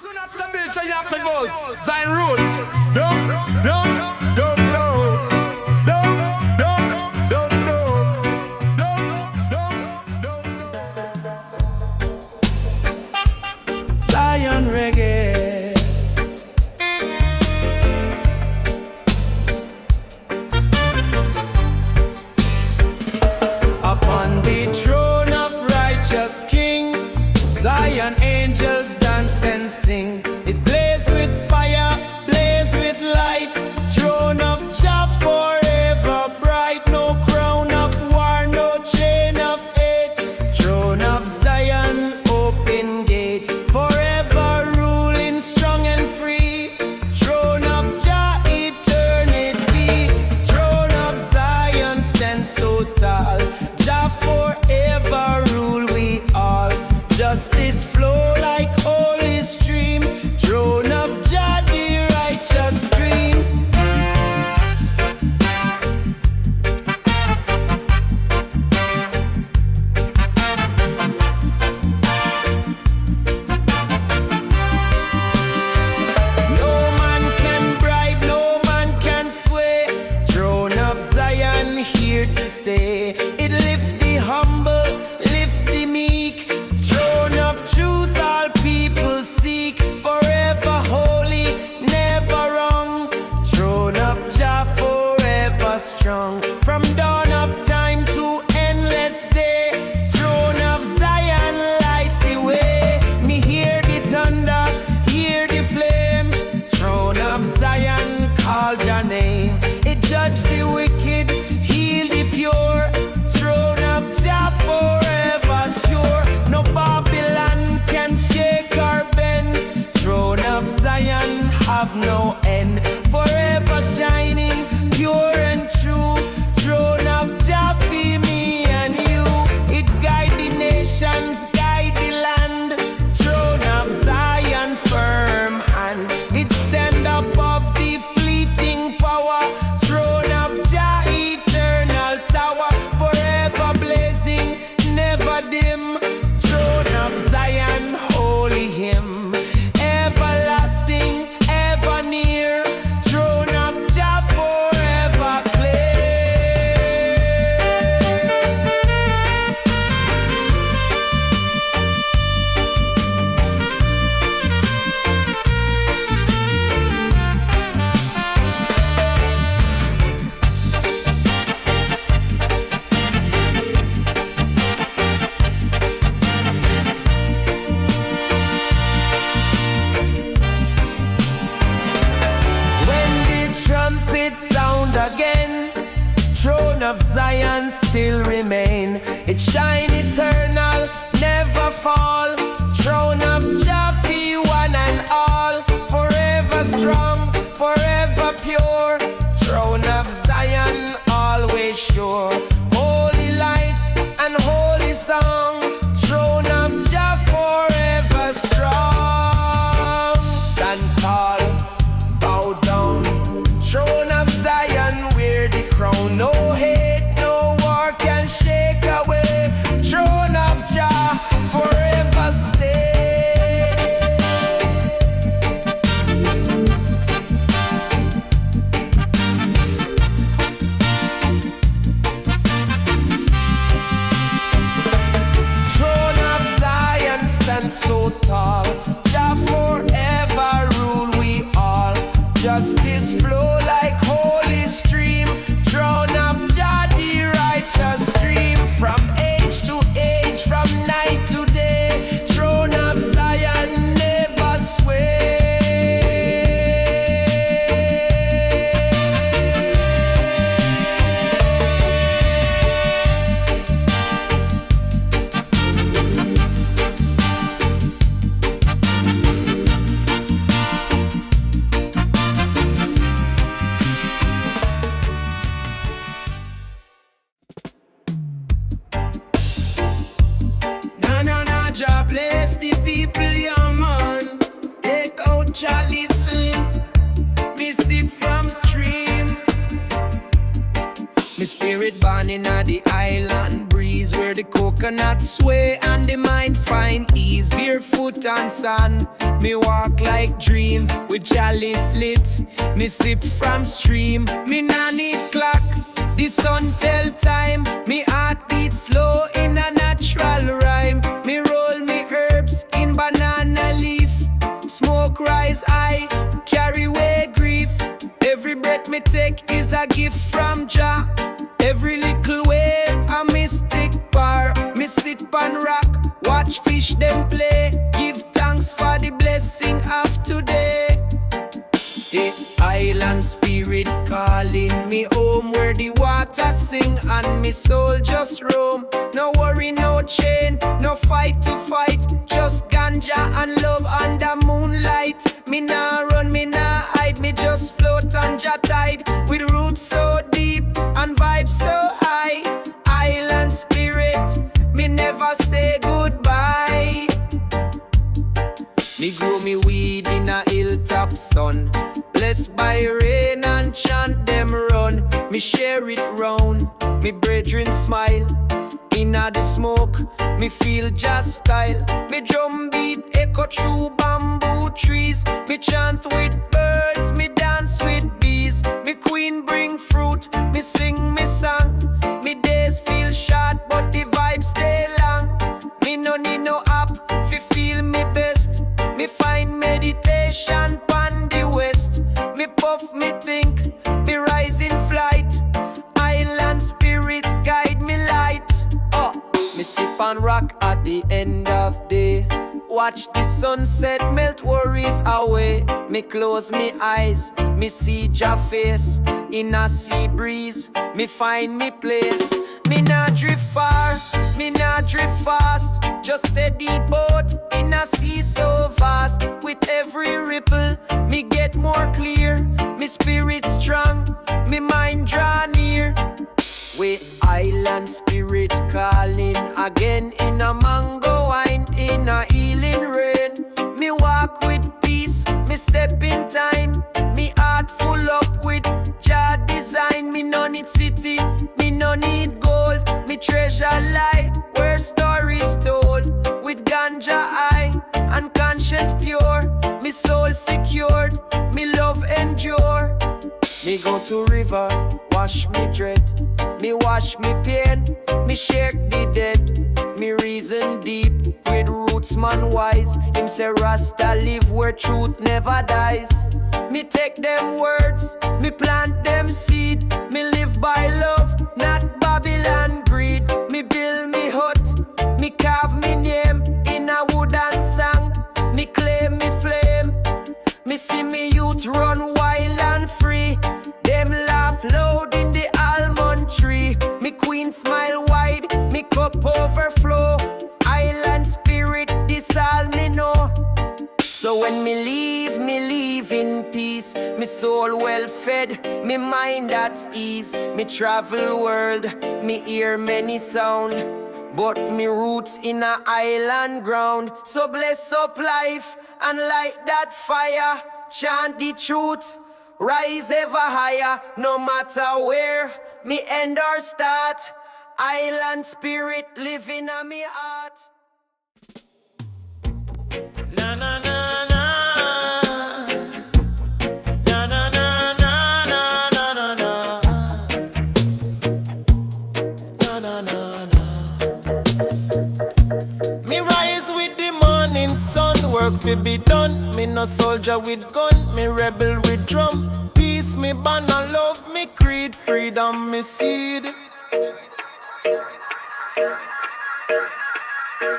Soon after Bill Chayak votes, Zion Roots. Don't know. Zion Reggae. Upon the throne of righteous King, Zion angels dance and sing. It blaze with fire, blaze with light. Throne of Jah forever bright. No crown of war, no chain of hate. Throne of Zion, open gate. Forever ruling strong and free. Throne of Jah, eternity. Throne of Zion stands so tall. Jah forever rule we all. Justice flow like holy stream. Throne of Jah, the righteous dream. No man can bribe, no man can sway. Throne of Zion here to stay. It lifts the humble, lift the meek. Throne of truth all people seek. Forever holy, never wrong. Throne of Jah forever strong. From dawn of time to endless day. Throne of Zion light the way. Me hear the thunder, hear the flame. Throne of Zion call your name. It judge the wicked, heal the pure. Throne of Jah forever sure. No Babylon can shake or bend. Throne of Zion have no end. Forever shining, pure and true. Throne of Jah for me and you. It guide the nations, guide the land. Throne of Zion firm hand. It stand above the fleeting power. Throne of Jah eternal tower. Forever blazing, never dim. Throne of Zion, holy hymn. Everlasting, ever near. Throne of Jah forever clear. When the trumpet sound again, throne of Zion still remain. It shine eternal, never fall. Throne of Jah for one and all. Forever strong, forever pure. Throne of Zion always sure. Holy light and holy song. Throne of Jah forever strong. Stand tall, bow down. Throne of Zion, wear the crown. No hate, no war can shake away. Throne of Jah forever stay. Throne of Zion stands so tall. Jah forever rule we all. Justice flow like holy stream. Throne of Jah, the righteous dream. From age to age, from night to day. Throne of Zion never sway. Jah bless the people, yeah man. Take out Charlie's sins. Me sip from stream. Me spirit born in the island breeze where the the coconut sway and the mind find ease. Barefoot and sun, me walk like dream with chalice lit. Me sip from stream, me nah need clock. The sun tell time, me heart beat slow in a natural rhyme. Me roll me herbs in banana leaf. Smoke rise high, carry away grief. Every breath me take is a gift from Jah. Every little wave a mystic bar. Me sit pan rock, watch fish them play. Give thanks for the blessing of today. The island spirit calling me home, where the water sing and me soul just roam. No worry, no chain, no fight to fight. Just ganja and love under moonlight. Me nah run, me nah hide, me just float on Jah tide. With roots so deep and vibes so high. Island spirit, me never say goodbye. Me grow me weed in a hilltop sun. Blessed by rain and chant them run. Me share it round, me brethren smile. Inna the smoke, me feel just style. Me drum beat echo through bamboo trees. Me chant with birds, me dance with bees. Me queen bring fruit, me sing me song. Me days feel short, but the vibe stay long. Me no need no app, fi feel me best. Me find meditation pon the west. Me puff, me think, me rise in flight. Island spirit guide me light. Me sip and rock at the end of day. Watch the sunset melt worries away. Me close me eyes, me see Jah face. In a sea breeze, me find me place. Me nah drift far, me nah drift fast. Just steady boat in a sea so vast. With every ripple, me get more clear. Me spirit strong, me mind draw near. With island spirit calling again. In a mango wine, in a healing rain. Me walk with peace, me step in time. Me heart full up with Jah design. Me no need city, me no need gold. Me treasure lie where stories told. With ganja eye and conscience pure. Me soul secured, me love endure. Me go to river, wash me dread. Me wash me pain, me shake the dead. Me reason deep, with roots man wise. Him say Rasta live where truth never dies. Me take them words, me plant them seed. Me live by love, not Babylon greed. Me build me hut, me carve me name in a wooden song. Me claim me flame. Me see me youth run wild and free. Them laugh loud in the almond tree. Me queen smile wide, me cup overflow. Island spirit, this all me know. So when me leave in peace. Me soul well fed, me mind at ease. Me travel world, me hear many sound. But me roots in a island ground. So bless up life and light that fire. Chant the truth, rise ever higher. No matter where me end or start. Island spirit living in me heart. Na na na na. Na na na na na na na. Na na na na. Me rise with the morning sun, work fi be done. Me no soldier with gun, me rebel with drum. Peace me banner, love me creed, freedom me seed.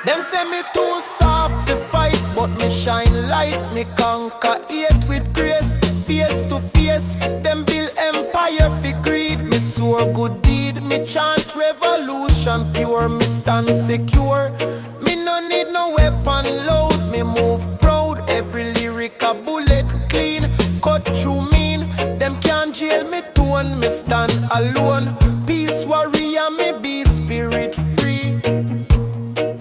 Them say me too soft to fight, but me shine light. Me conquer hate with grace, face to face. Them build empire fi greed. Me sow good deed, me chant revolution pure. Me stand secure, me no need no weapon load. Me move proud, every lyric a bullet clean. Cut through mean, them can't jail me tone. Me stand alone, peace warrior me be spirit free.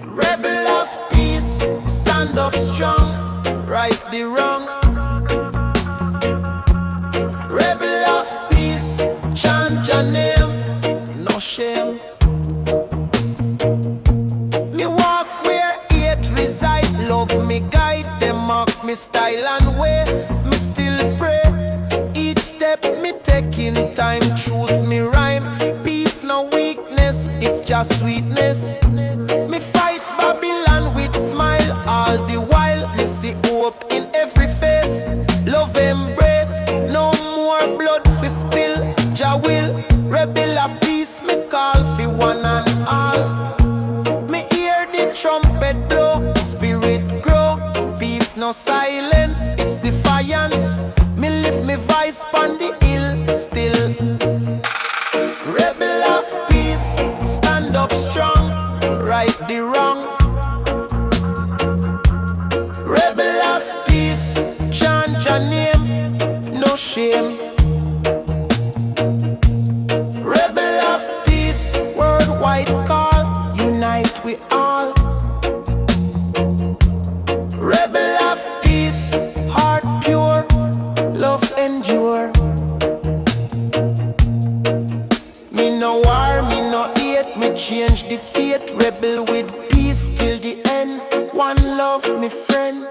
Rebel of peace, stand up strong, right the wrong. Rebel of peace, chant your name, no shame. style and way, me still pray. Each step me taking time, truth me rhyme. Peace no weakness, it's just sweetness. Me fight Babylon with smile all the while. Me see hope in every face, love embrace. No more blood fi spill, Jah will. Rebel of peace me call fi one and all. Me hear the trumpet blow, spirit grow. Peace no silence, it's defiance. Me lift me voice pon the hill still. Rebel of peace, stand up strong, right the wrong. Rebel of peace, chant your name, no shame. Rebel of peace, worldwide call, unite we all. Rebel of peace, heart pure, love endure. Me no war, me no hate, me change the fate. Rebel with peace till the end. One love, me friend.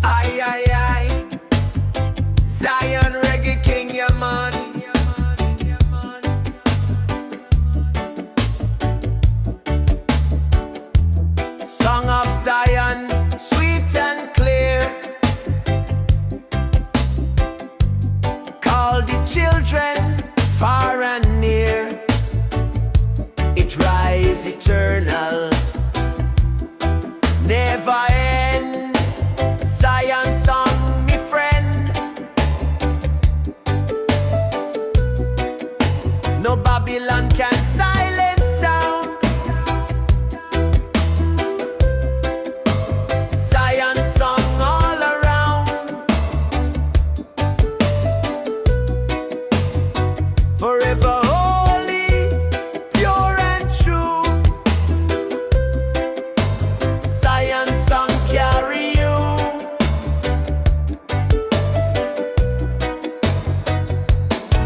Aye, aye, aye. Zion Reggae King, yeah man. Song of Zion, sweet and clear. Call the children far and near. It rise eternal, never end. Zion song, me friend. No Babylon can silence sound. Zion song all around. Forever holy, pure and true. Zion song carry you.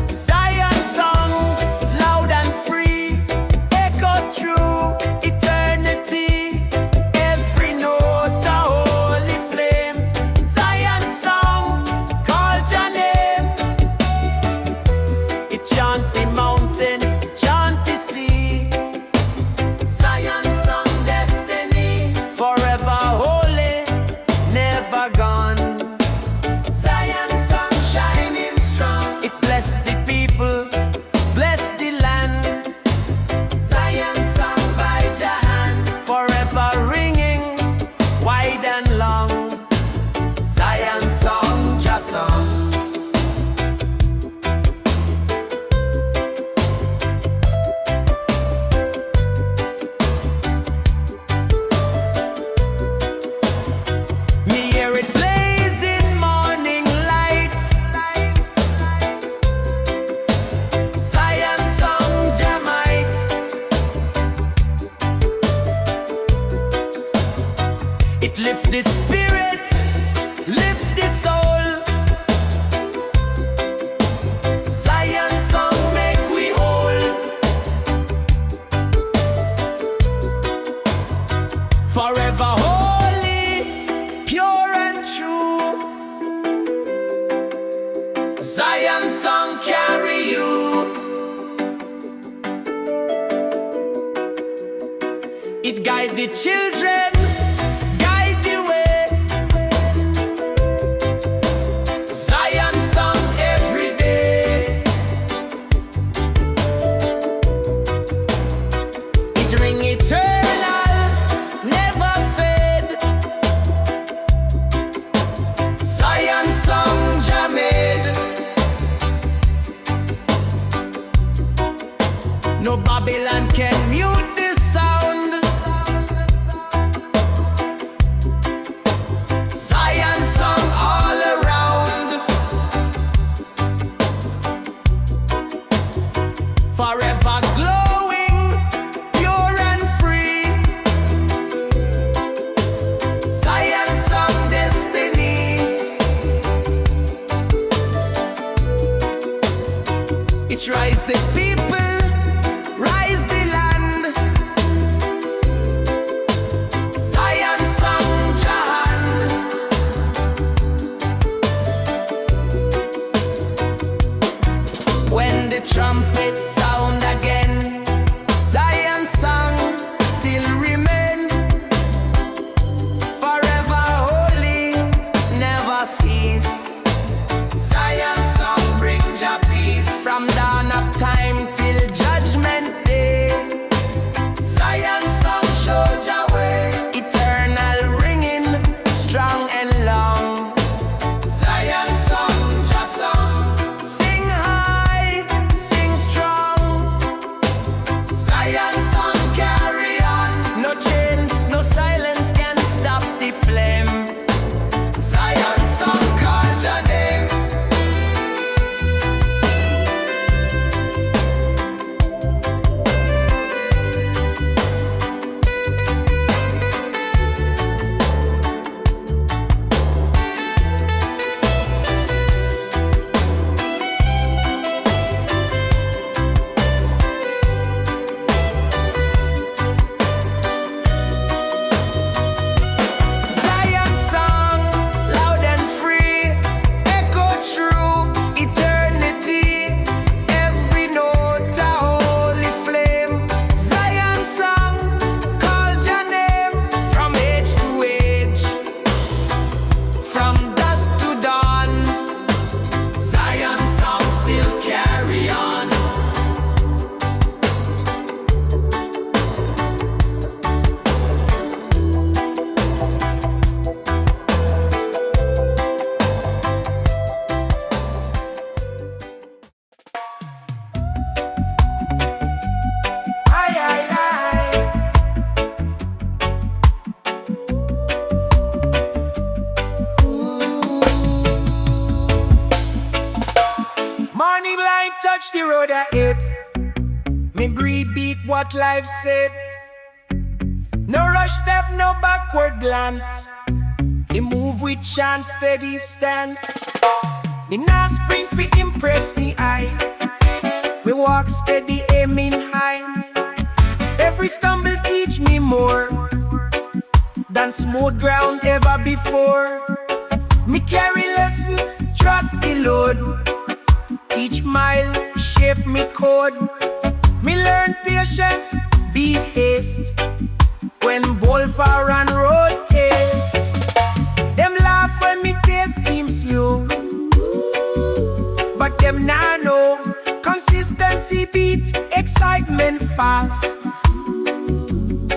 Zion song, loud and free, echo through eternity. Every note a holy flame. Zion song, call your name. It chant the mountain, chant the sea. Zion song, destiny, forever holy, never gone. Zion song, shining strong. It bless the people, bless the land. Zion song by Jahan, forever ringing, wide and long. Zion song, just song. Me hear it blazing morning light. Zion song, Jamite. It lift the spirit, lift the soul. Zion song make we whole. Forever holy, pure and true. Zion song carry you. It guide the children, guide the way. Zion song every day. It ring eternal, never fade. Zion song Jamade. No Babylon can mute this sound. Zion song all around. Forever glowing, pure and free. what life said. No rush step, no backward glance. They move with chance, steady stance. Me nah spring fi impress the eye. We walk steady, aiming high. Every stumble teach me more than smooth ground ever before. Me carry lesson, drop the load. Each mile shape me code. Me learn patience, beat haste. When Bolfar and road taste, them laugh when me taste seem slow, but them nah know consistency beat excitement fast.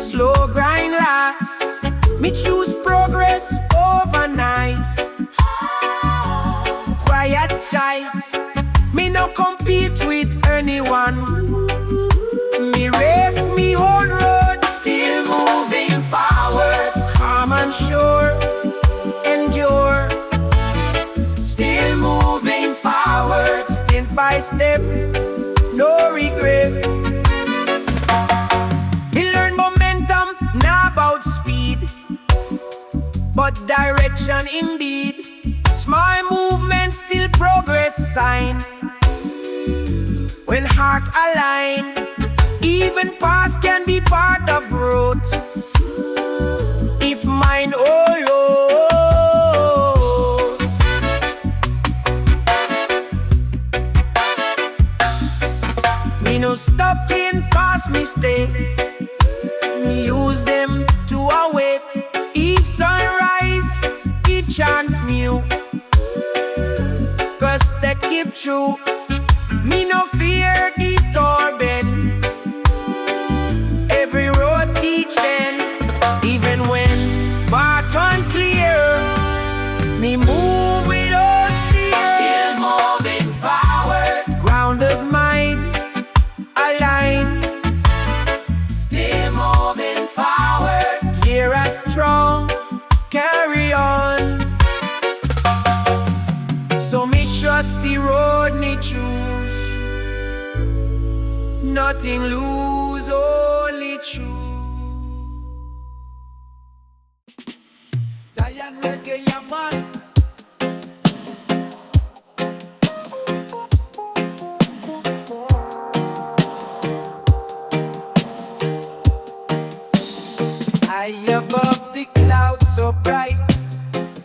Slow grind last. Me choose progress over nice. Quiet choice. Me no compete with anyone. Me race me own road. Still moving forward. Calm and sure. Endure. Still moving forward. Step by step. No regret. Me learn momentum, not about speed, but direction indeed. Small movement, still progress sign. When heart align, even past can be part of growth. If mind me no stop in past mistake. Me use them to awake. Each sunrise, each chance new. Cause they keep true. Me no fear detour bend. Every road teach them. Even when path unclear, me move without fear. Still moving forward. Grounded mind, aligned. Still moving forward. Clear and strong, carry on. So me trust the road me choose. Nothing lose, only choose. Zion Reggae, yeah man. High above the clouds so bright,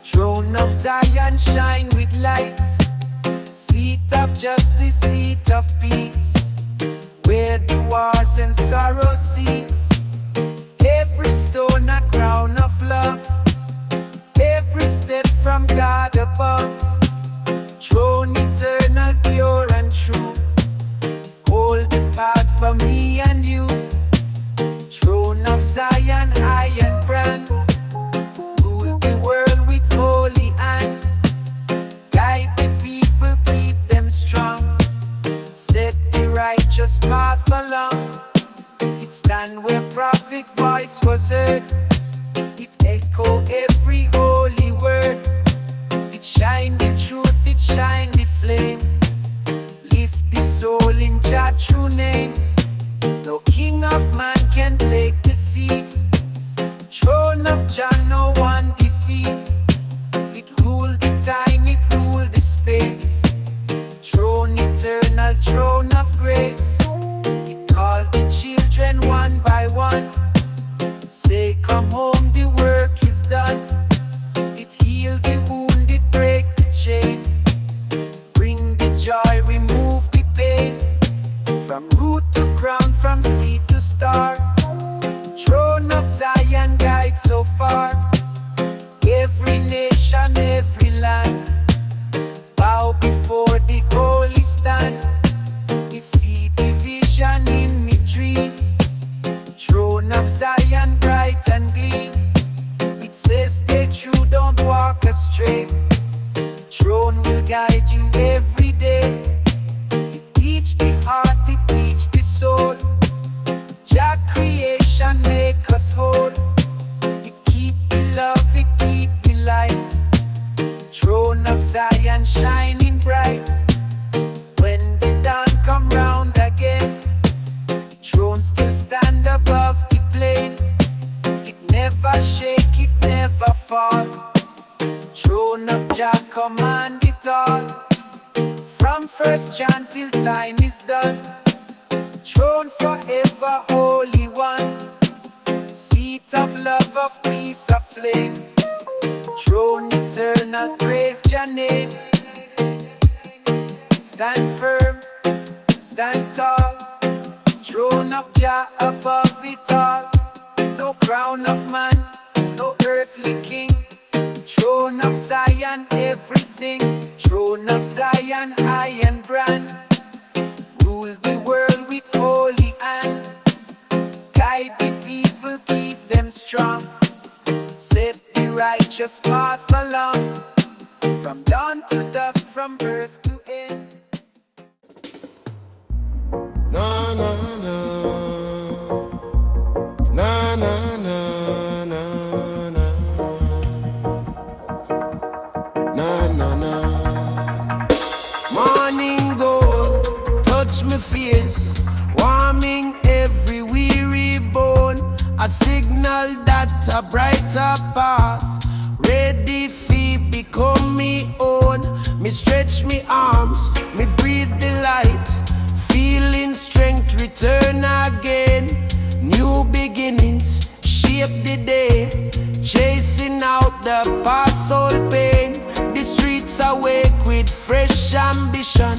throne of Zion shine with light. Seat of justice, seat of peace, where the wars and sorrow cease. Every stone a crown of love, every step from God above. Throne eternal, pure and true, hold the path for me and you. Throne of Zion, high and grand, rule the world with holy hand. Guide the people, keep them strong, set the righteous path along. It stand where prophet voice was heard, it echo every holy word. It shine the truth, it shine the flame, lift the soul in Jah true name. No king of man can take the seat, throne of Jah no one defeat. It rule the time, it rule the space, throne eternal, throne of grace. It called the children one by one, say come home, the work is done. It healed the wound, it break the chain, bring the joy, remove the pain. From root to crown, from seed to star, throne of Zion guide so far. Every nation, every land, bow before the holy stand. We see the vision in me dream, throne of Zion bright and gleam. It says stay true, don't walk astray, throne will guide you every day. It teach the heart, it teach the soul, Jah creation make us whole. It keep the love, it keep the light, throne of Zion shining bright. When the dawn come round again, throne still fall. Throne of Jah command it all. From first chant till time is done. Throne forever, Holy One. Seat of love, of peace, of flame. Throne eternal, praise Jah name. Stand firm, stand tall. Throne of Jah above it all. No crown of man, no earthly king. Throne of Zion, everything. Throne of Zion, iron brand. Rule the world with holy hand. Guide the people, keep them strong. Set the righteous path along. From dawn to dusk, from birth to end. Na na na, na na na na na, na na na. Morning gold, touch me face, warming every weary bone. A signal that a brighter path, ready fi become me own. Me stretch me arms, me breathe the light, feeling strength return again. New beginnings shape the day, chasing out the past old pain. The streets awake with fresh ambition,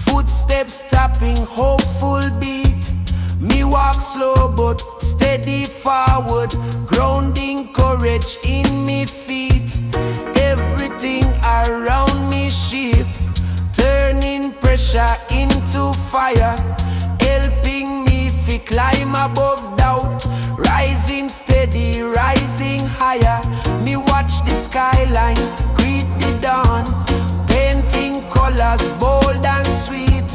footsteps tapping hopeful beat. Me walk slow but steady forward, grounding courage in me feet. Everything around me shift, turning pressure into fire, helping me fi climb above doubt, rising steady, rising higher. Me watch the skyline, greet the dawn, painting colors bold and sweet.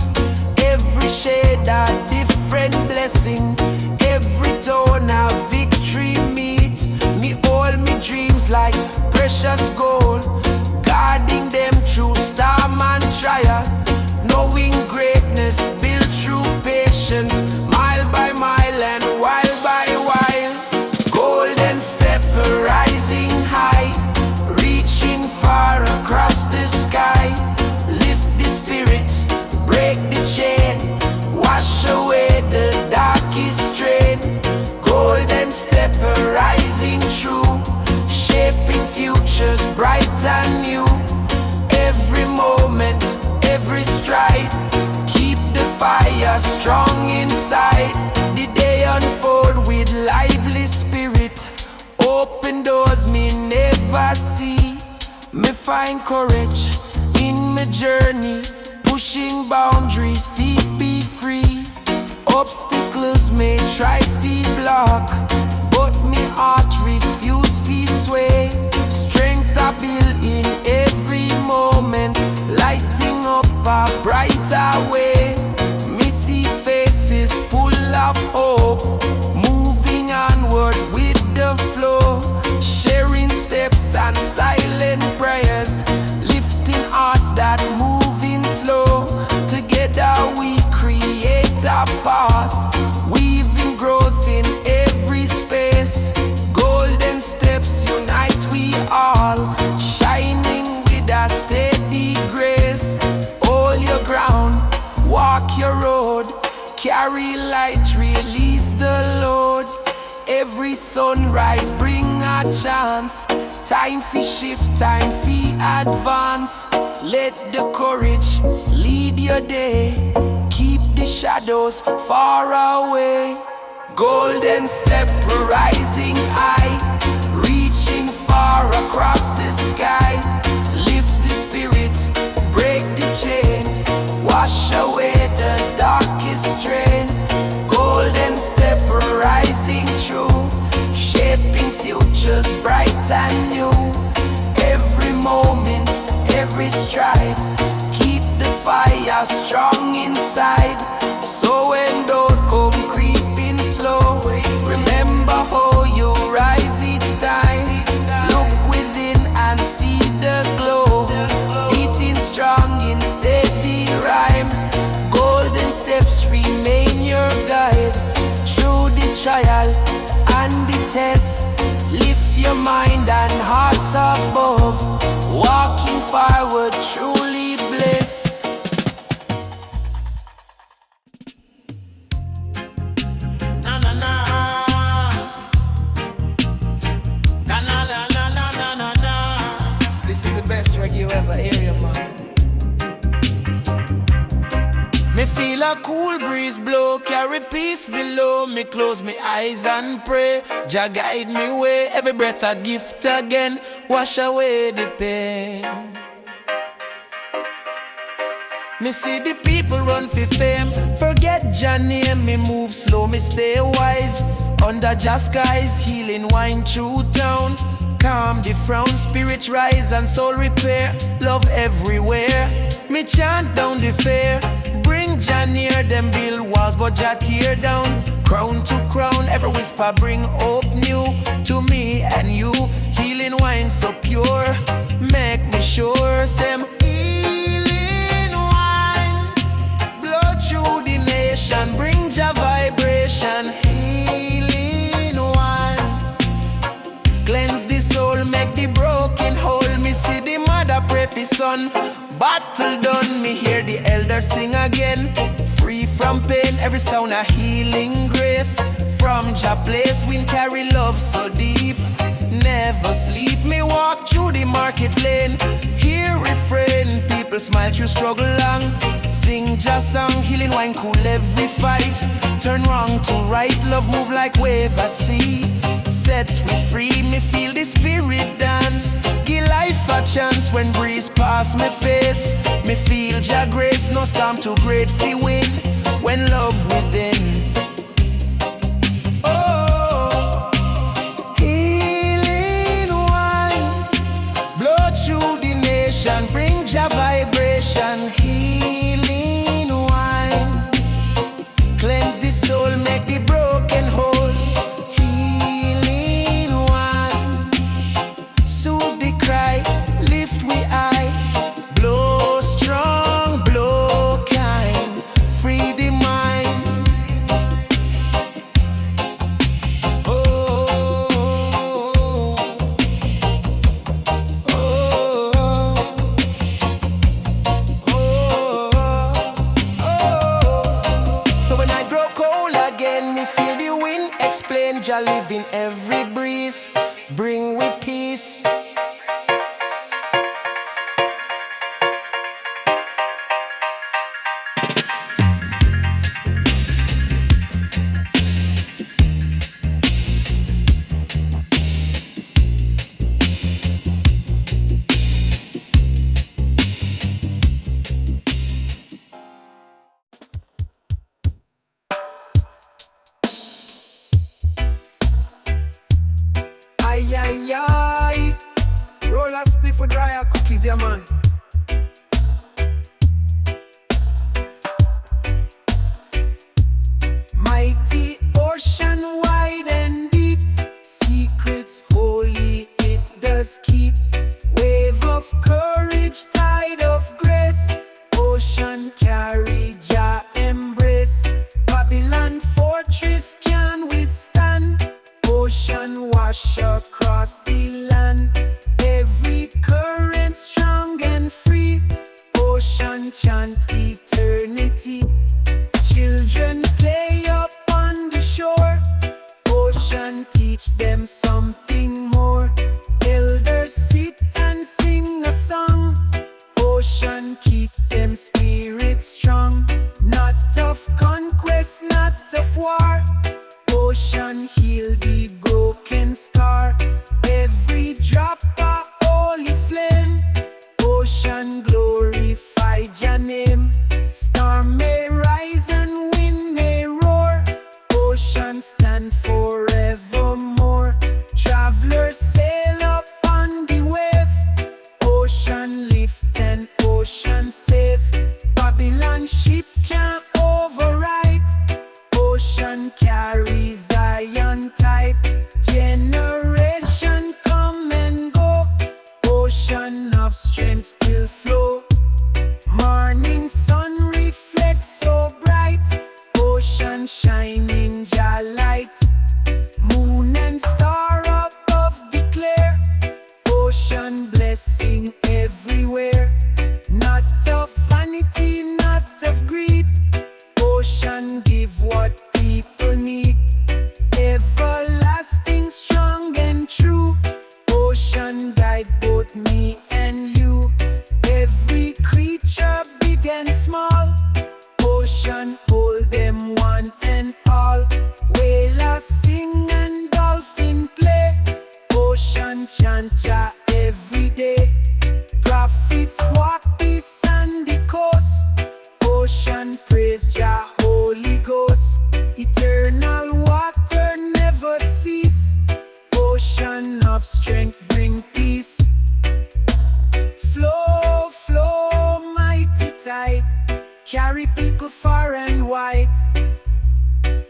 Every shade a different blessing, every tone a victory meet. Me hold me dreams like precious gold, guarding them through storm and trial. Knowing greatness built through patience, mile by mile and while by while. Golden step rising high, reaching far across the sky. Lift the spirit, break the chain, wash away the darkest strain. Golden step rising true, shaping futures bright and new. Every moment, every stride, keep the fire strong inside. The day unfold with lively spirit, open doors me never see. Me find courage in my journey, pushing boundaries, feet be free. Obstacles may try to block, but me heart refuse to sway. Strength I build in every moment, lighting up a brighter way. Me see faces full of hope, moving onward with the flow, sharing steps and silent prayers, lifting hearts that moving slow. Together we create a path, weaving growth in every space. Golden steps unite we all, shining with a steady grace. Hold your ground, walk your road, carry light, release the load. Every sunrise bring a chance, time fi shift, time fi advance. Let the courage lead your day, keep the shadows far away. Golden step rising high, reaching far across the sky. Lift the spirit, break the chain, wash away the darkest strain. Golden step rising true, shaping futures bright and new. Every moment, every stride, keep the fire strong inside. So when doubt come creeping slow, remember how you rise each time. Look within and see the glow, beating strong in steady rhyme. Golden steps remain your guide through the trial and the test. Lift your mind and heart above, walking forward, truly blessed. Na na na, na na na na na na na. This is the best reggae you ever hear, man. Me feel a cool breeze blow, carry peace below. Me close my eyes and pray, Jah guide me way. Every breath a gift again, wash away the pain. Me see the people run for fame, forget Jah name. Me move slow, me stay wise. Under Jah skies, healing wine through town. Calm the frown, spirit rise and soul repair. Love everywhere, me chant down the fear. Bring Jah near, them build walls but Jah tear down. Crown to crown, every whisper bring hope new to me and you. Healing wine so pure, make me sure. Same healing wine, blow through the nation, bring Jah vibration. Healing wine, cleanse the soul, make the broken whole. Me see the mother pray for son. Battle done, me hear the elders sing again. Free from pain, every sound a healing grace. From Jah place, we carry love so deep. Never sleep, me walk through the market lane. Hear refrain, people smile through struggle long. Sing Jah song, healing wine cool every fight. Turn wrong to right, love move like wave at sea. Set we free, me feel the spirit dance. Give life a chance when breeze pass me face. Me feel Jah grace, no storm too great fi win. When love within. Oh, healing wine, blow through the nation, bring Jah vibration. Healing wine, cleanse the soul, make the broken whole. Cry, lift we eye, blow strong, blow kind, free the mind. Oh, oh, oh. So when I grow cold again, me feel the wind explain. Jah live in every breeze, bring we peace. Ay, ay, ay. Roll a spliff for dryer cookies, yeah, man. Mighty ocean wide and deep, secrets holy it does keep. Wave of courage, tide of grace, ocean carry Jah embrace. Babylon fortress can withstand, ocean wash across the land. Every current strong and free, ocean chant eternity. Children play up on the shore, ocean teach them something more. Elders sit and sing a song, ocean keep them spirits strong. Not of conquest, not of war, ocean heal the broken scar. Every drop a holy flame, ocean glorify Jah name. Ocean blessing everywhere. Not of vanity, not of greed. Ocean give what people need. Everlasting, strong and true. Ocean guide both me and you. Every creature, big and small. Ocean hold them one and all. Whale sing and dolphin play. Ocean chant Jah every day. Prophets walk the sandy coast. Ocean praise Jah Holy Ghost. Eternal water never cease. Ocean of strength bring peace. Flow, flow, mighty tide. Carry people far and wide.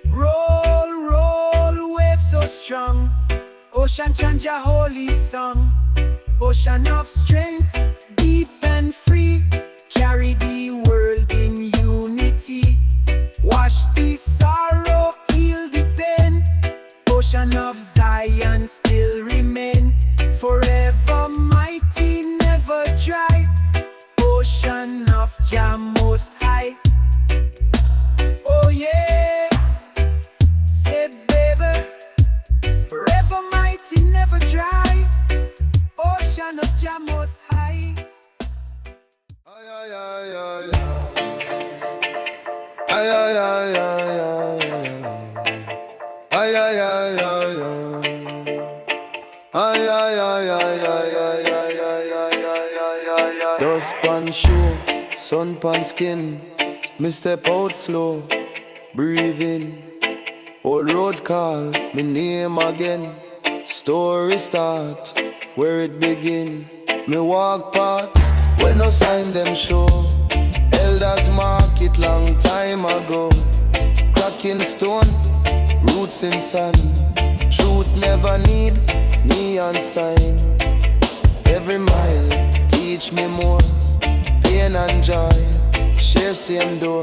Roll, roll, waves so strong. Ocean chant Jah holy song. Ocean of strength, deep and free. Carry the world in unity. Wash the sorrow, heal the pain. Ocean of Zion still remain. Forever mighty, never dry. Ocean of Jah most high. Oh yeah, said baby. Forever mighty, never dry. Ocean of Jah most high. Ay, ay, ay, ay, ay. Ay, ay, ay, ay, ay. Ay, ay, ay, ay, ay. Ay, ay, ay, ay, ay, ay, ay, ay, ay, ay, ay, ay. Dust pan shoe, sun pan skin. Me step out slow, breathe in. Old road call, me name again. Story start, where it begin. Me walk path, when no sign them show. Elders mark it long time ago. Cracking stone, roots in sand. Truth never need neon sign. Every mile teach me more. Pain and joy, share same door.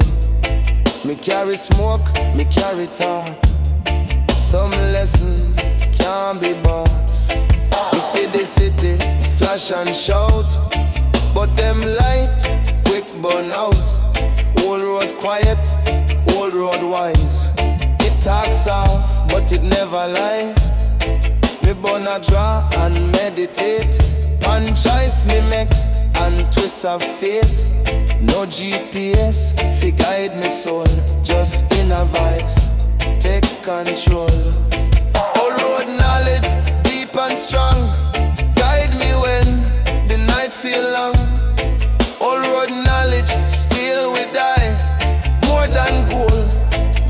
Me carry smoke, me carry thought. Some lesson can't be bought. We see the city, flash and shout, but them light, quick burn out. Old road quiet, old road wise. It talks soft, but it never lie. Me burn a draw and meditate. One choice me make and twist of fate. No GPS, fi guide me soul. Just inner voice, take control. All road knowledge, deep and strong. Guide me when the night feel long. All road knowledge, still we die. More than gold,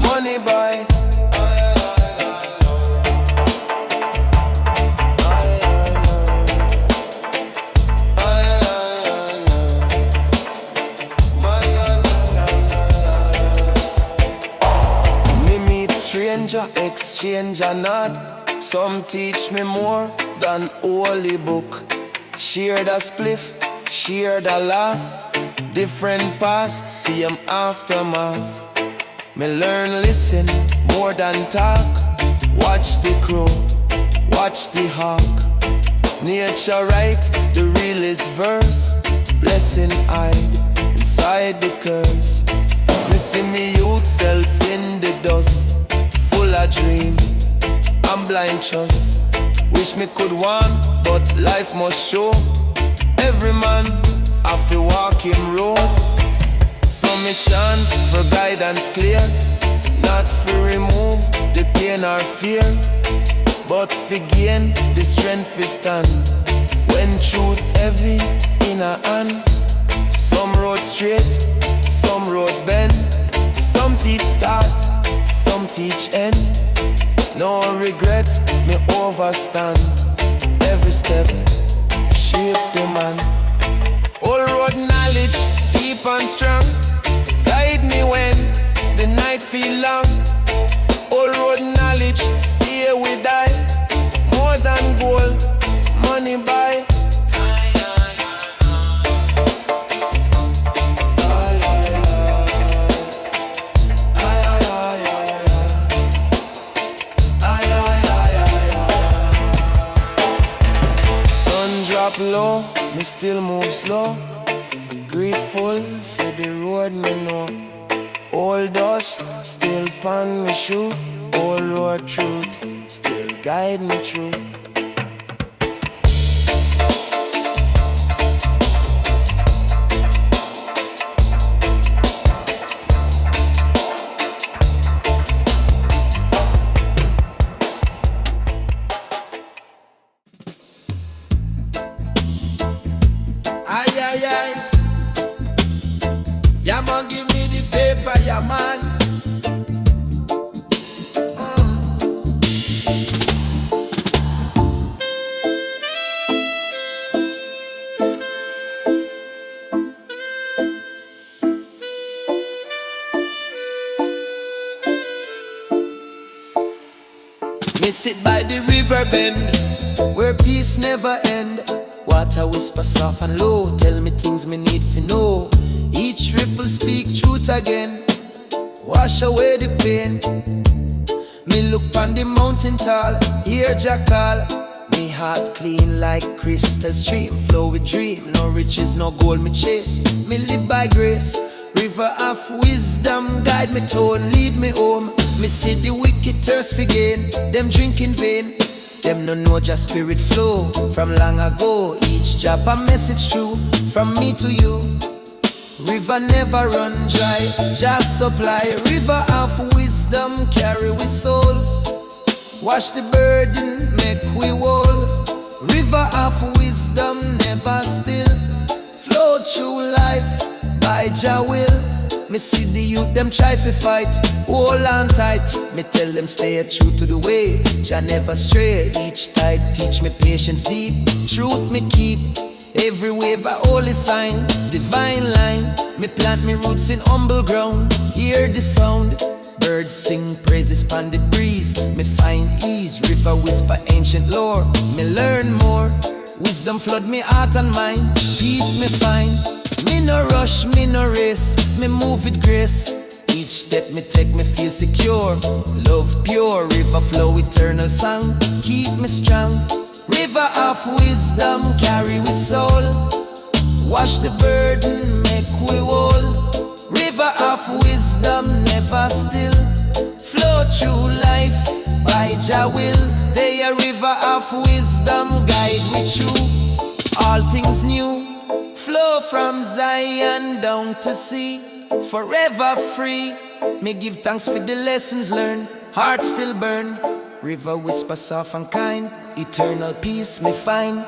money buy. Exchange or not. Some teach me more than holy book. Share the spliff, share the laugh. Different past, same aftermath. Me learn, listen, more than talk. Watch the crow, watch the hawk. Nature write the realest verse. Blessing hide inside the curse. Me see me youth self in the dust. Full of dream, I'm blind trust. Wish me could want, but life must show. Every man have to walk him road. So me chant for guidance clear. Not for remove the pain or fear, but for gain the strength to stand. When truth heavy in a hand. Some road straight, some road bend. Some teach start, some teach end. No regret, me overstand. Every step, shape the man. All road knowledge, deep and strong. Guide me when the night feel long. All road knowledge, stay with I. More than gold, money buy. drop low, me still move slow. Grateful for the road me know. Old dust still pan me shoe. Old road truth still guide me through. Yeah man, give me the paper, yeah man. Me sit by the river bend, where peace never end. Water whisper soft and low, tell me things me need to know. Each ripple speak truth again, wash away the pain. Me look on the mountain tall, hear Jah call. Me heart clean like crystal stream, flow with dream. No riches, no gold me chase. Me live by grace, river of wisdom guide me tone, lead me home. Me see the wicked thirst for gain, them drink in vain. Them no know just spirit flow from long ago. Each drop a message true from me to you. River never run dry, just supply. River of wisdom carry we soul. Wash the burden, make we whole. River of wisdom never still. Flow through life by Jah will. Me see the youth them try to fight, hold on tight. Me tell them stay true to the way, Jah never stray. Each tide teach me patience deep, truth me keep. Every wave a holy sign, divine line. Me plant me roots in humble ground, hear the sound. Birds sing praises pon the breeze, me find ease. River whisper ancient lore, me learn more. Wisdom flood me heart and mind, peace me find. Me no rush, me no race, me move with grace. Each step me take me feel secure. Love pure, river flow eternal song, keep me strong. River of wisdom carry we soul. Wash the burden, make we whole. River of wisdom never still. Flow through life by Jah will. They a river of wisdom guide we through all things new. Flow from Zion down to sea, forever free. Me give thanks for the lessons learned, heart still burn. River whisper soft and kind, eternal peace me find.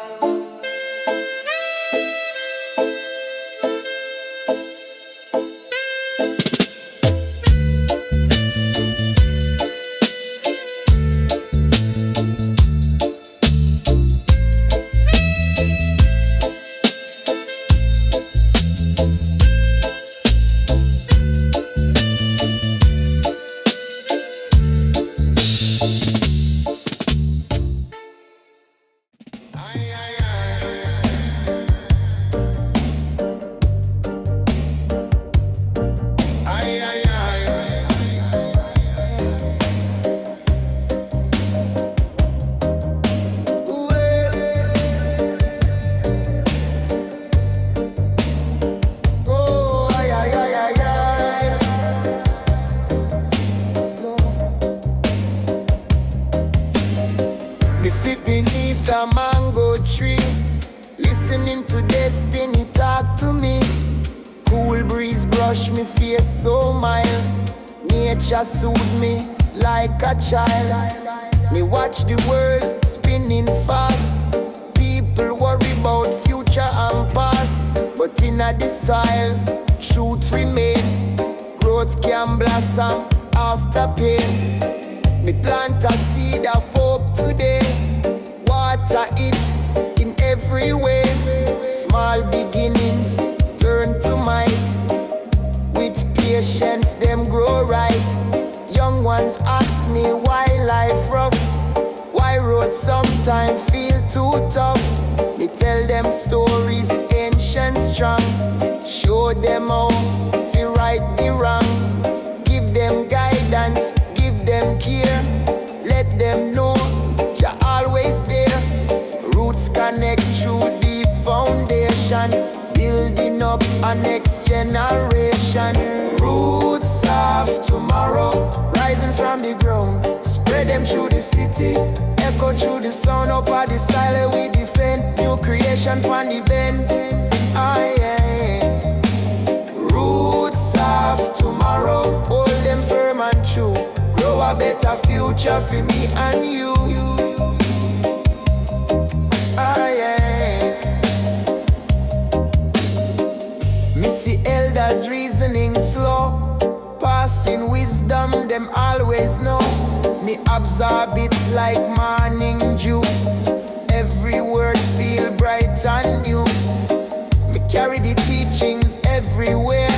Me sit beneath a mango tree, listening to destiny talk to me. Cool breeze brush me face so mild. Nature soothe me like a child. Me watch the world spinning fast. People worry about future and past, but in a the soil, truth remain. Growth can blossom after pain. Me plant a seed of hope today. Water it in every way. Small beginnings turn to might. With patience them grow right. Young ones ask me why life rough, why roads sometimes feel too tough. Me tell them stories ancient strong. Show them how to right the wrong. Give them guidance, give them care. Let them know Jah always there. Roots connect through nation, building up a next generation. Roots of tomorrow, rising from the ground, spread them through the city, echo through the sound up of the silence we defend. New creation from the bend. Ah, yeah. Roots of tomorrow, hold them firm and true. Grow a better future for me and you. Ah, yeah. Me see elders reasoning slow, passing wisdom them always know. Me absorb it like morning dew. Every word feel bright and new. Me carry the teachings everywhere,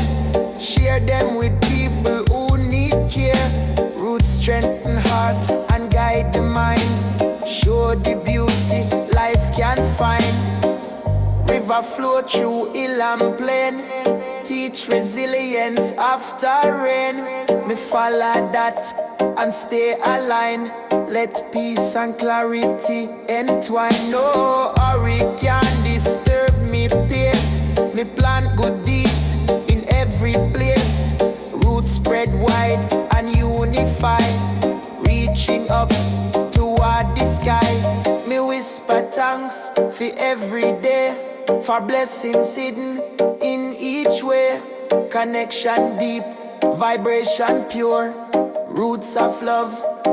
share them with people who need care. Roots strengthen heart and guide the mind, show the beauty life can find. River flow through hill and plain, teach resilience after rain. Me follow that and stay aligned, let peace and clarity entwine. No hurry can disturb me pace. Me plant good deeds in every place. Roots spread wide and unified, reaching up toward the sky. Me whisper thanks for every day, for blessings hidden in each way. Connection deep, vibration pure. Roots of love,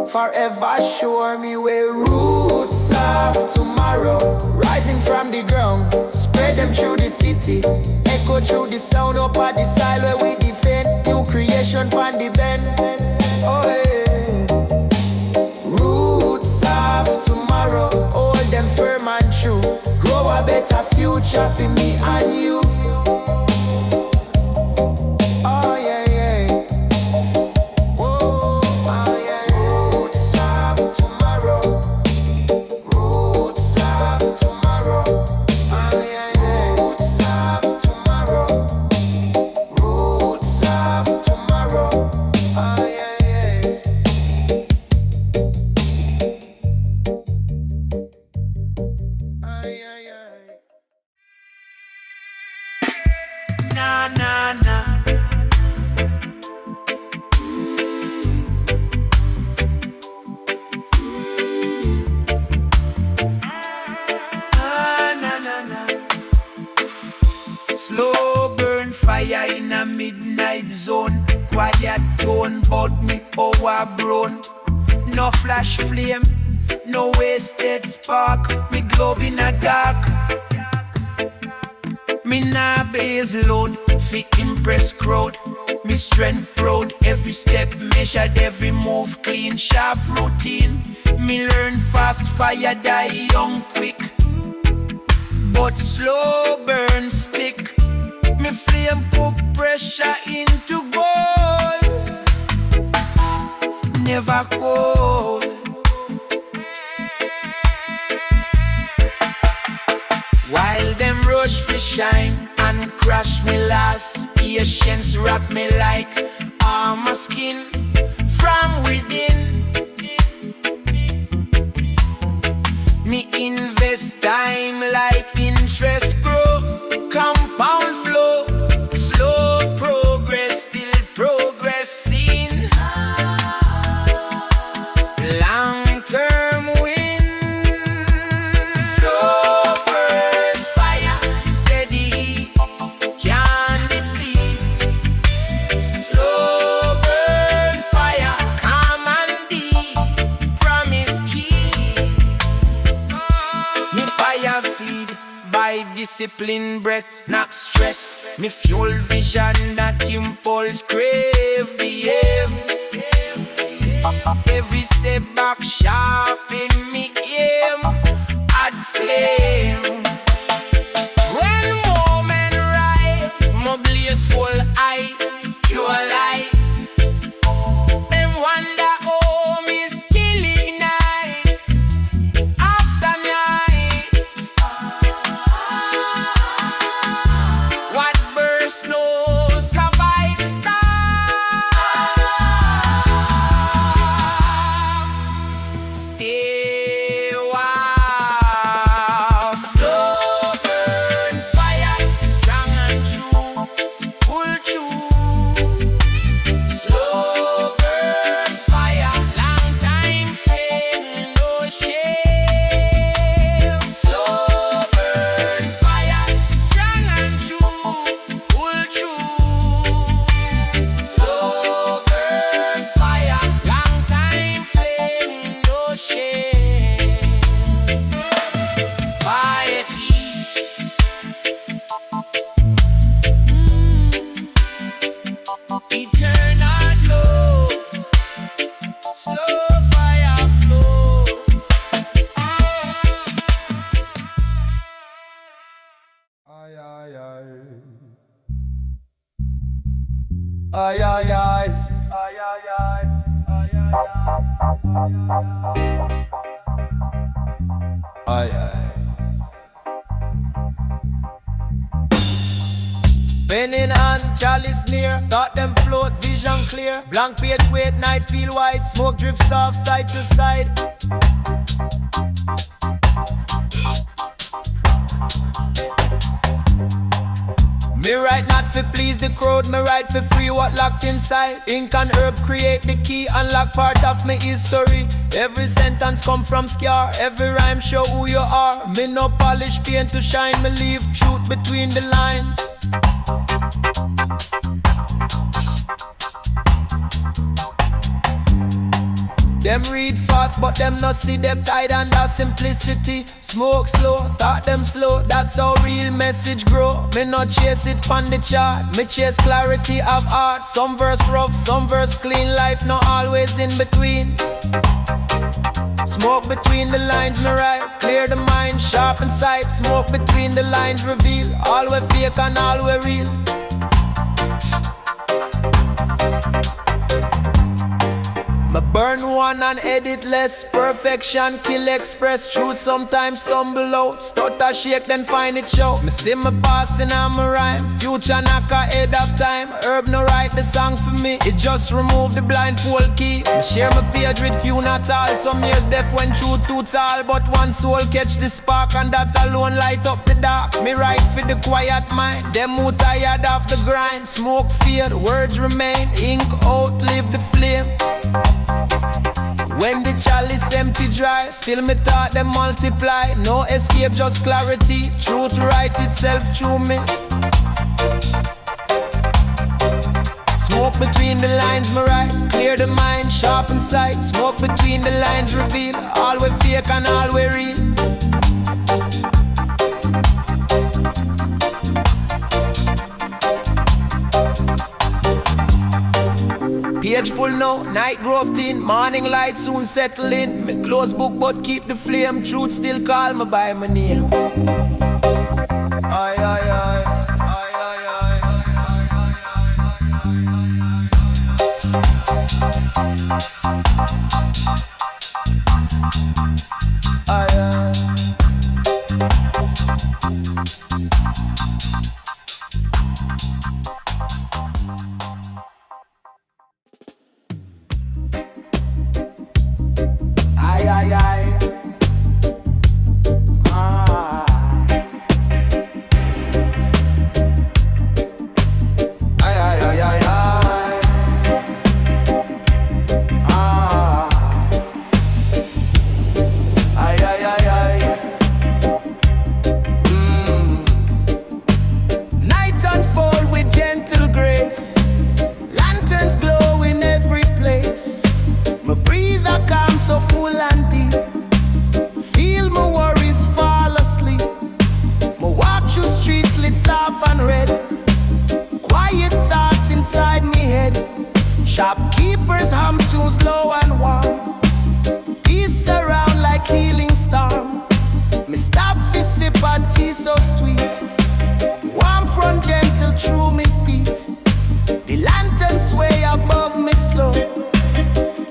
forever sure. Me way roots of tomorrow, rising from the ground, spread them through the city, echo through the sound up at the side where we defend. New creation from the bend. Oh yeah. Roots of tomorrow, hold them firm and true. Grow a better future for me and you. Oh yeah, yeah. Whoa, oh yeah. Roots of tomorrow. Roots of tomorrow. Oh yeah, yeah. Roots of tomorrow. Roots of tomorrow. Oh yeah, yeah. Ay, ay, ay. Na na na. Ah, na na na. Slow burn fire in a midnight zone. Quiet tone, but me overgrown. No flash flame, no wasted spark. Me globe in a dark. Me nah base load, fi impress crowd. Me strength proud, every step measured, every move clean, sharp routine. Me learn fast, fire die young quick, but slow burn stick. Me flame put pressure into gold, never cold. While them rush for shine and crash me last, patience wrap me like armor skin from within. Me invest time like interest grow, compound flow, slow progress, still progressing. Long-term win. Slow burn fire, steady heat, can't defeat. Slow burn fire, calm and deep, promise key. Me fire feed by discipline, breath, not stress. Me fuel vision that impulse crave, behave. Every setback sharpen me aim, add flame. When moment right, my blaze full height, pure light. Them wonder how me skill ignite after night. What burst no survive storm. Stay Ay, ay, ay. Ay, ay, ay. Ay, ay. Pen in hand, chalice near. Thought them float, vision clear. Blank page, wait, night feel wide. Smoke drifts off side to side. Me write not for please the crowd, me write for free what locked inside. Ink and herb create the key, unlock part of me history. Every sentence come from scar, every rhyme show who you are. Me no polish paint to shine, me leave truth between the lines. Them read fast, but them not see depth hide under simplicity. Smoke slow, thought them slow, that's how real message grow. Me not chase it on the chart, me chase clarity of art. Some verse rough, some verse clean, life not always in between. Smoke between the lines, me write, clear the mind, sharpen sight. Smoke between the lines, reveal all we fake and all we real. Me burn one and edit less. Perfection kill express. Truth sometimes stumble out. Stutter shake then find it show. Me see me passing on my rhyme. Future knock ahead of time. Herb no write the song for me. It just remove the blindfold key. Me share my page with few not all. Some years deaf when truth too tall. But one soul catch the spark and that alone light up the dark. Me write for the quiet mind. Them who tired of the grind. Smoke fade, words remain. Ink outlive the flame. When the chalice empty dry, still me thought them multiply. No escape, just clarity. Truth write itself through me. Smoke between the lines, me write. Clear the mind, sharpen sight. Smoke between the lines, reveal all we fake and all we real. Page full now, night grove thin. Morning light soon settle in. Me close book but keep the flame. Truth still call me by my name. Ay, ay, ay. Ay, ay, ay. Ay, ay. Ay, ay, ay. Ah. Ay, ay, ay, ay, ay. Ah. Ay, ay, ay, ay. Night unfold with gentle grace. Lanterns glow in every place. My breather calm so full and deep. Feel my worries fall asleep. My walk through streets lit soft and red. Quiet thoughts inside me head. Shopkeepers hum tunes low and warm. Peace around like healing storm. Me stop fi sip a tea so sweet. Warmth run gentle through me feet. The lantern sway above me slow.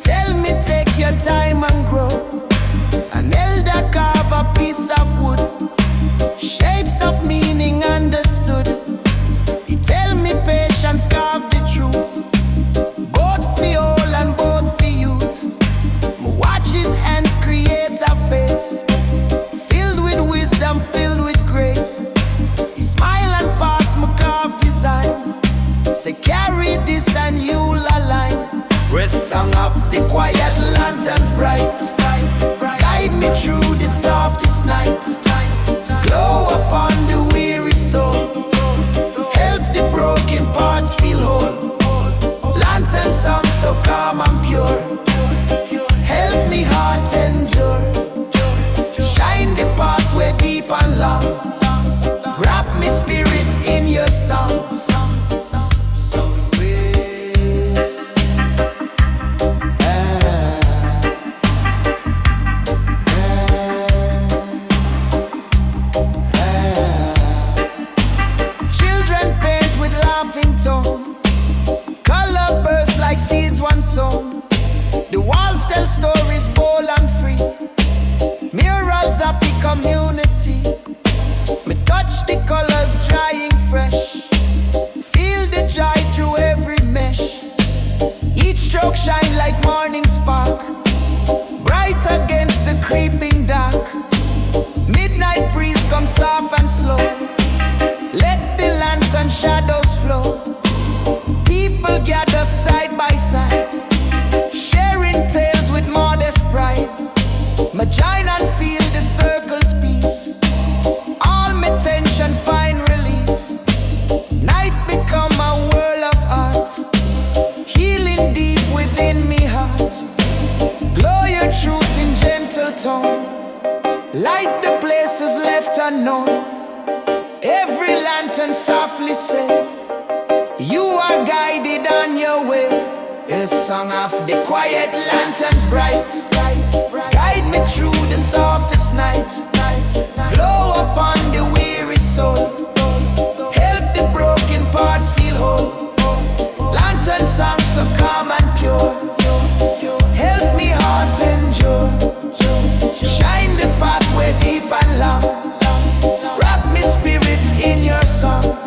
Tell me take your time and grow. An elder carve a piece of wood. Shapes of meaning understood. He tell me patience carve the truth. Both for old and both for youth. Me watch his hands create a face. Filled with wisdom, filled with grace. Every lantern softly say, you are guided on your way. A song of the quiet lanterns bright, guide me through the softest nights. Glow upon the weary soul, help the broken parts feel whole. Lantern songs so calm and pure, help me heart endure. Shine the pathway deep and long, wrap me spirit in your song.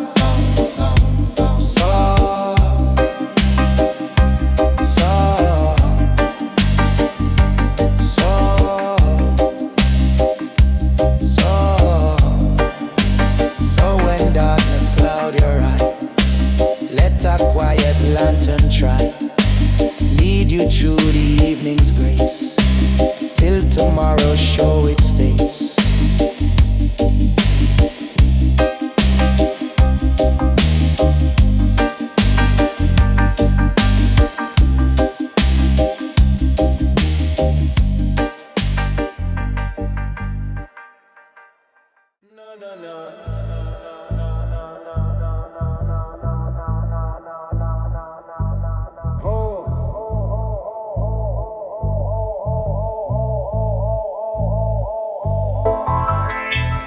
Lantern try, lead you through the evening's grace, till tomorrow show its face.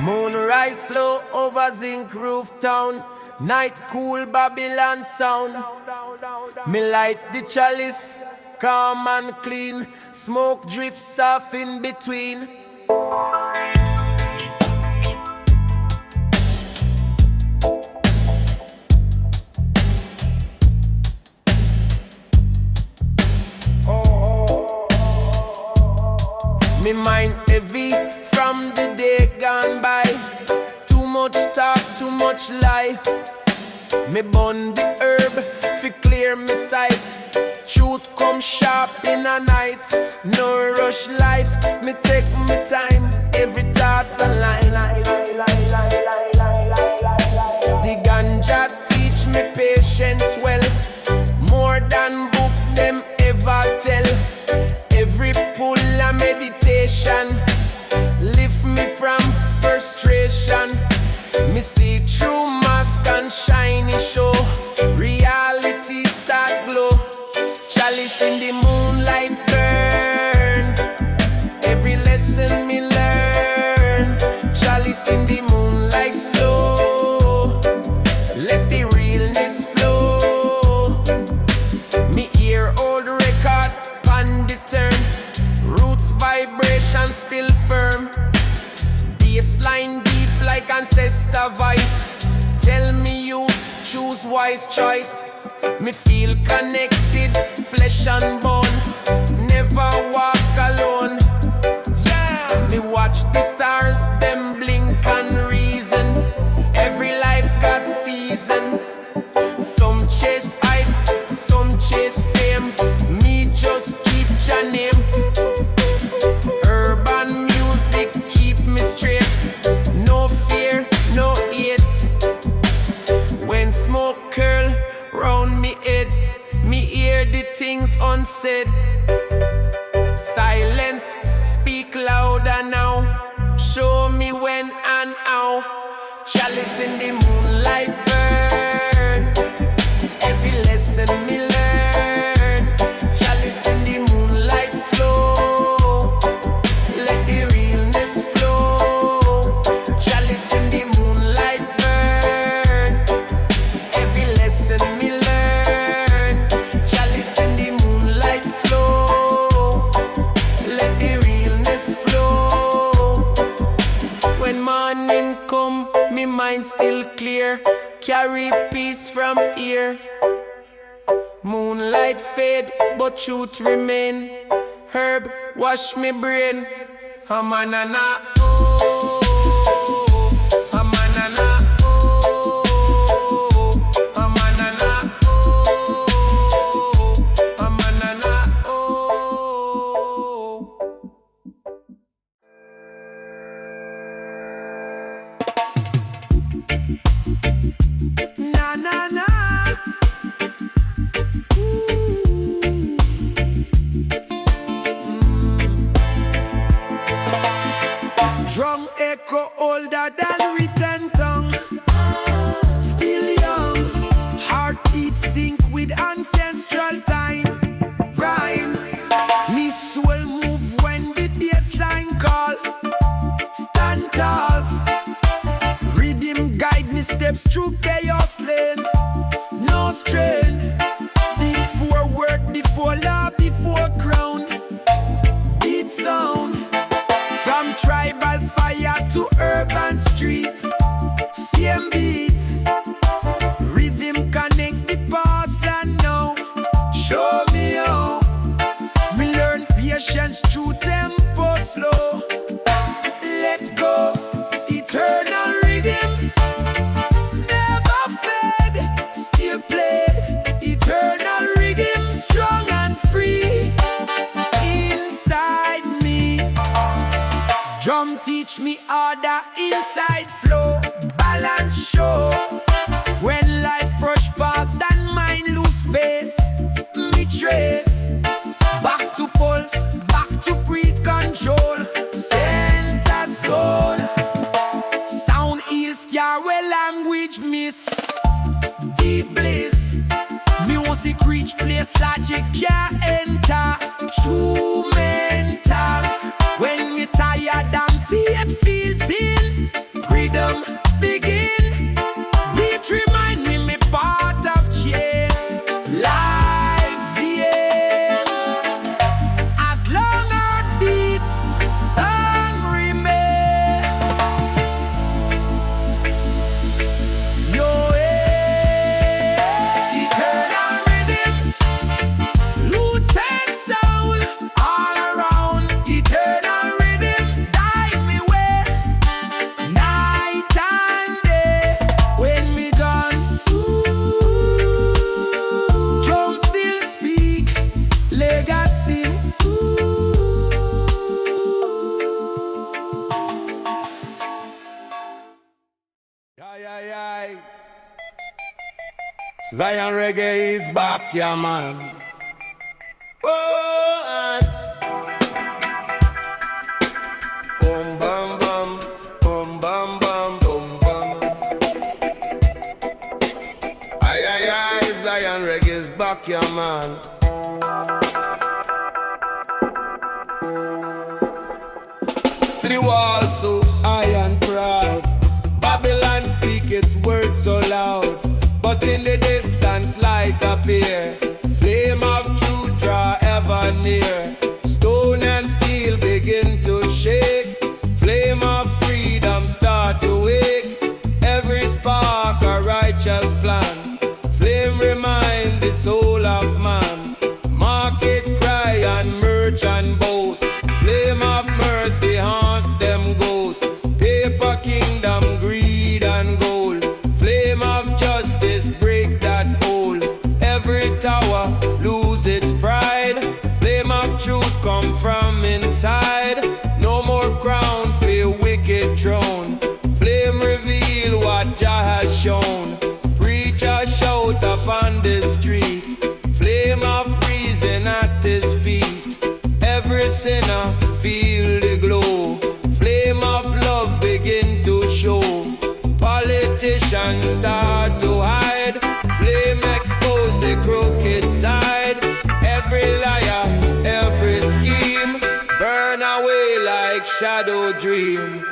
Moonrise slow over zinc roof town, night cool Babylon sound. Me light the chalice, calm and clean, smoke drifts off in between. Me mind heavy from the day gone by. Too much talk, too much lie. Me burn the herb, fi clear me sight. Truth come sharp in a night. No rush life, me take me time. Every thought's a line. The ganja teach me patience well, more than book them ever tell. Every pull a meditation, lift me from frustration. Me see through mask and shiny show, reality start glow. Chalice in the moonlight burn, every lesson me learn. Chalice in the moonlight slow, let the realness flow. Me hear old record on the turn, roots vibration still firm. Baseline deep like ancestor voice, tell me you choose wise choice. Me feel connected, flesh and bone, never walk alone. Yeah, me watch the stars, them blink and reason. Every life got season. Some chase hype, some chase fame. Me just keep your name. Urban music keep me straight. No fear, no hate. When smoke curl round me head, me hear the things unsaid. Silence speak louder now. Show me when and how. Chalice in the moonlight burn, every lesson me learn. Chalice in the moonlight slow, let the realness flow. Chalice in the moonlight burn, every lesson me learn. Chalice in the moonlight slow, let the realness flow. When morning come, me mind still clear, carry peace from here. Moonlight fade, but truth remain. Herb wash me brain. Amanana, oh, amanana, oh, amanana, oh, amanana, oh. Na na na. Rhythm guide me steps through chaos lane. No strain. Before work, before law, before crown. Beat sound. From tribal fire to urban street. Same beat. Rhythm connect the past and now. Show me how. Me learn patience through tempo slow. Let go. Eternal rhythm. Never fade. Still played. Eternal rhythm. Strong and free. Inside me. Drum teach me order. Inside flow. Balance show. When life rush fast and mind lose pace. Me trace. Back to pulse. Back to breathe control. Center soul. Sound heals care where language miss. Deep bliss. Music reach place logic can't enter. True mental. When we tired and feel freedom begin. Beat remind me part of change. Life the end. As long as beat song remain. Yo, eternal rhythm. Roots and soul all around. Eternal rhythm guide me way. Night and day when we gone. Drum still speak legacy. Aye. Zion Reggae is back, yeah man. Oh, and boom bum bum, boom bum bum, boom bum. Aye, Zion Reggae is back, yeah man. See the wall so high and proud. Babylon speak its words so loud. But in the distance light appear. Flame of truth draw ever near. Stone and steel begin to shake. Flame of freedom start to wake. Every spark a righteous plan. Flame remind the soul of man. Market cry and merch and boast. Flame of mercy haunt them ghosts. Paper kingdom greed and gold. Flame of justice break that hold. Every tower lose its pride. Flame of truth come from inside. No more crown for a wicked throne. Flame reveal what Jah has shown. Preacher shout upon the street. Flame of reason at his feet. Every sinner feel the glow. Flame of love begin to show. Politicians start to hide. Flame expose the crooked side. Every liar, every scheme burn away like shadow dream.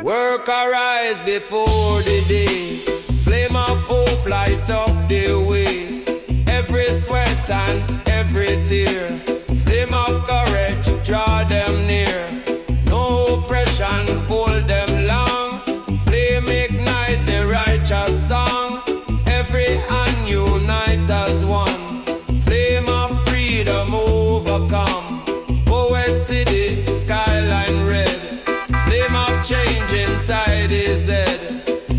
Work arise before the day. Flame of hope light up the way. Every sweat and every tear. Flame of courage draw them near. No oppression hold them long. Flame ignite the righteous song. Every hand unite as one. Flame of freedom overcome. Poet city skyline red. Flame of change inside his head.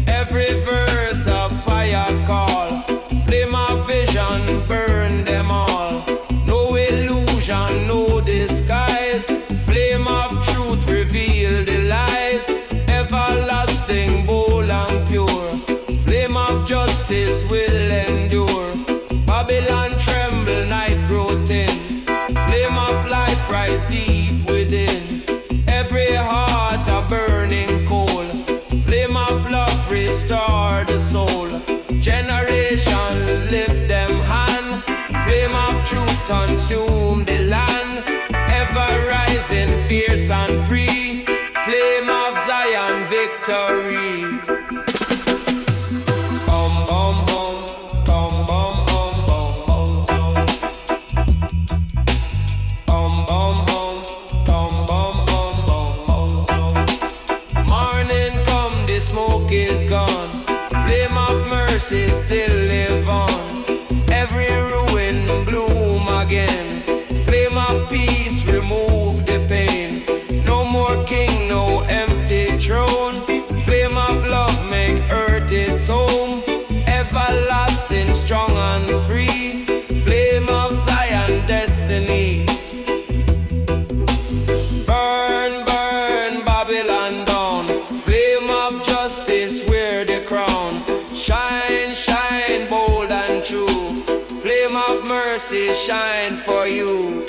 Every verse a fire call. Flame of vision burn them all. No illusion, no disguise. Flame of truth reveal the lies. Everlasting, bold and pure. Flame of justice will endure. Babylon tremble, night grow thin. Flame of life rise deep within. Every heart a burning coal. Flame of love restore the soul. Generation generation lift them hand. Flame of truth consume the land. Ever rising, fierce and free. Flame of Zion victory. Still live on. Every ruin bloom again. Flame of peace remove the pain. No more king, no empty throne. Flame of love make earth its home. Everlasting, strong and free. Flame of Zion destiny. Burn, burn Babylon down. Flame of justice wear the crown. Shine, shine, bold and true. Flame of mercy shine for you.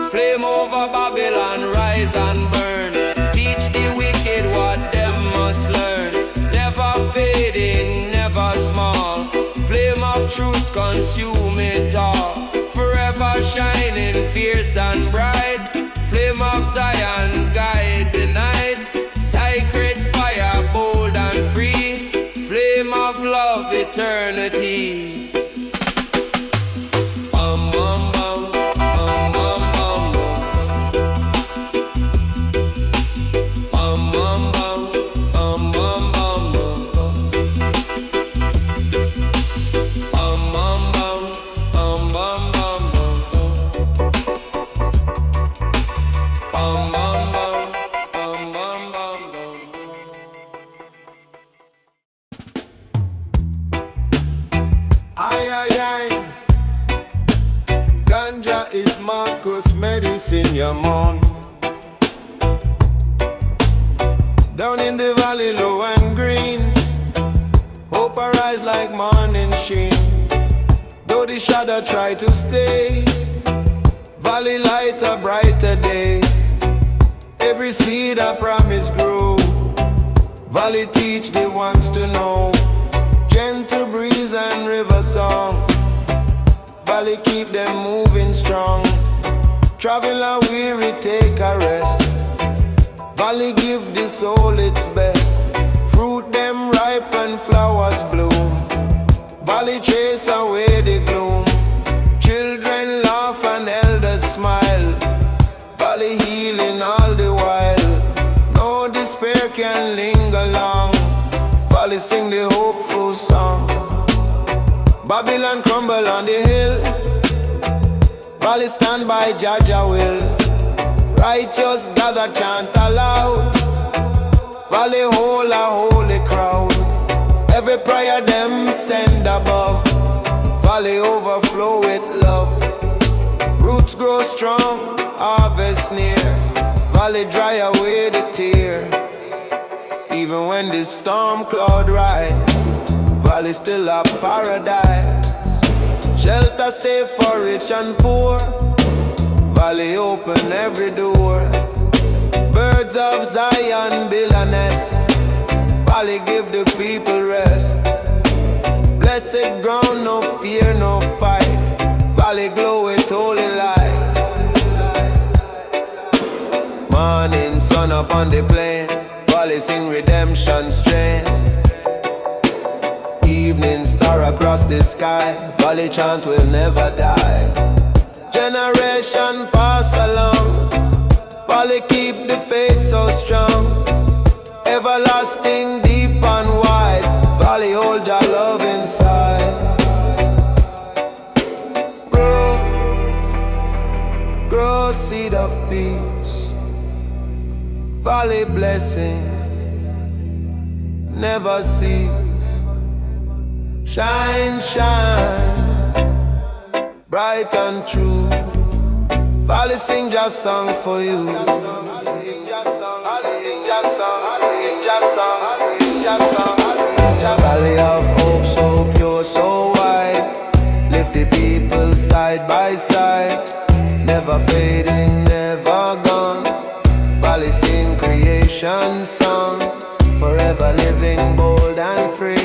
Flame over Babylon, rise and burn. Teach the wicked what them must learn. Never fading, never small. Flame of truth consume it all. Forever shining, fierce and bright. Flame of Zion guide the night. Sacred fire, bold and free. Flame of love, eternity. Ganja is Marcus medicine, your man. Down in the valley, low and green, hope arise like morning sheen. Though the shadow try to stay, valley light a brighter day. Every seed I promise grow. Valley teach the ones to know. Gentle breeze and river song. Valley keep them moving strong. Traveler weary, take a rest. Valley give the soul its best. Fruit them ripe and flowers bloom. Valley chase away the gloom. Children laugh and elders smile. Valley healing all the while. No despair can linger long. Valley sing the hopeful song. Babylon crumble on the hill. Valley stand by Jaja will. Righteous gather chant aloud. Valley hold a holy crowd. Every prayer them send above. Valley overflow with love. Roots grow strong, harvest near. Valley dry away the tear. Even when the storm cloud rise, Valley still a paradise. Shelter safe for rich and poor. Valley open every door. Birds of Zion build a nest. Valley give the people rest. Blessed ground, no fear, no fight. Valley glow with holy light. Morning sun up on the plain. Valley sing redemption strain. Evening star across the sky. Valley chant will never die. Generation pass along. Valley keep the faith so strong. Everlasting deep and wide. Valley hold your love inside. Grow, grow seed of peace. Valley blessing never cease. Shine, shine, bright and true. Valley sing just song for you. Valley of hope so pure, so wide. Lift the people side by side. never fading, never gone. Valley sing creation song, forever living bold and free.